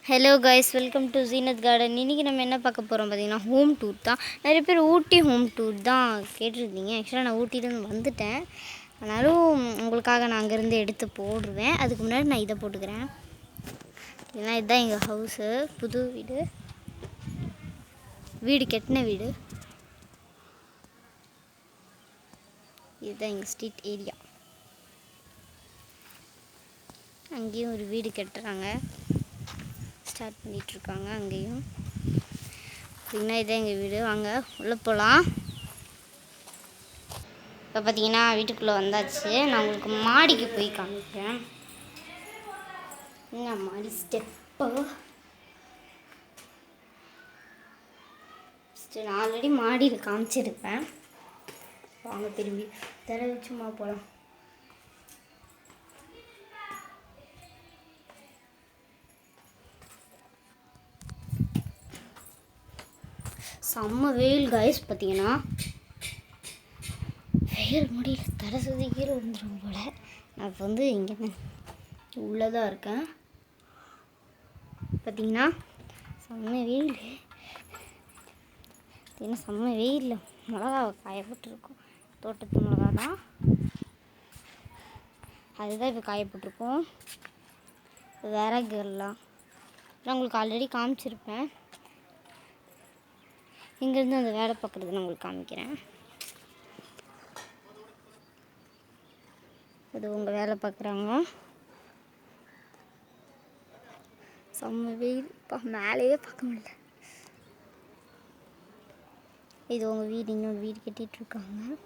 Hello guys, welcome to Zeenat garden. இன்றைக்கி நம்ம என்ன பார்க்க போகிறோம் பார்த்தீங்கன்னா, ஹோம் டூர் தான். நிறைய பேர் ஊட்டி ஹோம் டூர் தான் கேட்டிருந்தீங்க. ஆக்சுவலாக நான் ஊட்டியிலேருந்து வந்துட்டேன். ஆனாலும் உங்களுக்காக நான் அங்கேருந்து எடுத்து போடுவேன். அதுக்கு முன்னாடி நான் இதை போட்டுக்கிறேன். ஏன்னா இதுதான் எங்கள் ஹவுஸு, புது வீடு, வீடு கட்டின வீடு. இதுதான் எங்கள் ஸ்ட்ரீட் ஏரியா. அங்கேயும் ஒரு வீடு கட்டுறாங்க, ஸ்டார்ட் பண்ணிகிட்ருக்காங்க. அங்கேயும் பார்த்திங்கன்னா இதான் எங்கள் வீடு. வாங்க உள்ளே போகலாம். இப்போ பார்த்தீங்கன்னா வீட்டுக்குள்ளே வந்தாச்சு. நான் உங்களுக்கு மாடிக்கு போய் காமிக்கிறேன். என்ன மாடி ஸ்டெப்பு. நான் ஆல்ரெடி மாடியில் காமிச்சிருப்பேன். வாங்க திரும்பி தர சும்மா போகலாம். செம்ம வெயில் கைஸ். பார்த்தீங்கன்னா வெயில் முடியல, தரை சுற்றி கீழே வந்துடும் போல். நான் இப்போ வந்து இங்கே உள்ளே தான் இருக்கேன். பார்த்தீங்கன்னா செம்ம வெயில். பார்த்தீங்கன்னா செம்ம வெயிலில் மிளகா காயப்பட்டுருக்கும். தோட்டத்து மிளகா தான், அதுதான் இப்போ காயப்பட்டிருக்கோம். விறகுலாம் நான் உங்களுக்கு ஆல்ரெடி காமிச்சிருப்பேன். இங்கேருந்து அந்த வேலை பார்க்குறது நான் உங்களுக்கு காமிக்கிறேன். அது உங்கள் வேலை பார்க்குறாங்க. செம்ம வெயில், மேலேயே பார்க்க முடியல. இது உங்கள் வீடு, இன்னொரு வீடு கட்டிகிட்ருக்காங்க.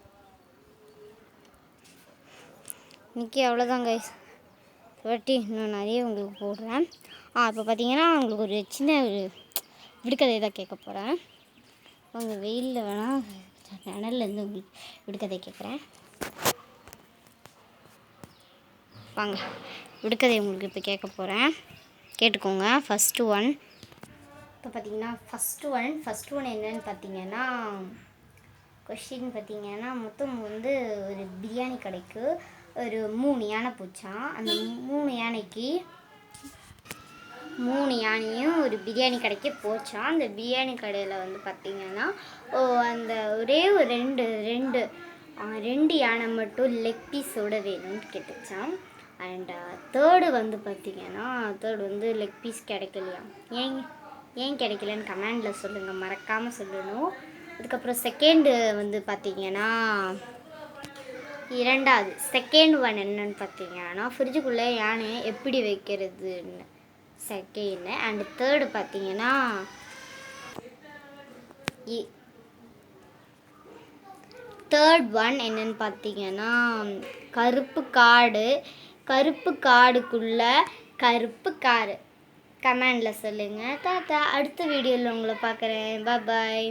இன்றைக்கி அவ்வளோதான் கைஸ். வாட்டி இன்னும் நிறைய உங்களுக்கு போடுறேன். இப்போ பார்த்தீங்கன்னா உங்களுக்கு ஒரு சின்ன ஒரு விடுகதை தான் கேட்க போகிறேன். உங்கள் வெயிலில் வேணால் நிழல்லேருந்து உங்களுக்கு விடுகதை கேட்குறேன். வாங்க விடுகதை உங்களுக்கு இப்போ கேட்க போகிறேன், கேட்டுக்கோங்க. First one. இப்போ பார்த்தீங்கன்னா ஃபஸ்ட்டு ஒன் என்னன்னு பார்த்தீங்கன்னா, கொஸ்டின் பார்த்தீங்கன்னா, மொத்தம் வந்து ஒரு பிரியாணி கடைக்கு ஒரு 3 யானை போச்சான். அந்த 3 யானையும் ஒரு பிரியாணி கடைக்கு போச்சான். அந்த பிரியாணி கடையில் வந்து பார்த்திங்கன்னா அந்த ஒரே ஒரு ரெண்டு யானை மட்டும் லெக் பீஸோடு வேணும்னு கேட்டுச்சான். அண்ட் தேர்டு வந்து பார்த்திங்கன்னா, தேர்டு வந்து லெக் பீஸ் கிடைக்கலையா. ஏன் கிடைக்கலன்னு கமெண்டில் சொல்லுங்கள், மறக்காமல் சொல்லணும். அதுக்கப்புறம் செகண்டு வந்து பார்த்திங்கன்னா, செகண்ட் ஒன் என்னன்னு பார்த்தீங்கன்னா, ஃப்ரிட்ஜுக்குள்ளே யானையை எப்படி வைக்கிறதுன்னு செகண்டு. அண்ட் தேர்டு பார்த்தீங்கன்னா, தேர்ட் ஒன் என்னன்னு பார்த்தீங்கன்னா, கருப்பு காடுக்குள்ளே கருப்பு காரு. கமெண்டில் சொல்லுங்கள். தாத்தா அடுத்த வீடியோவில் உங்களை பார்க்குறேன். பாய்.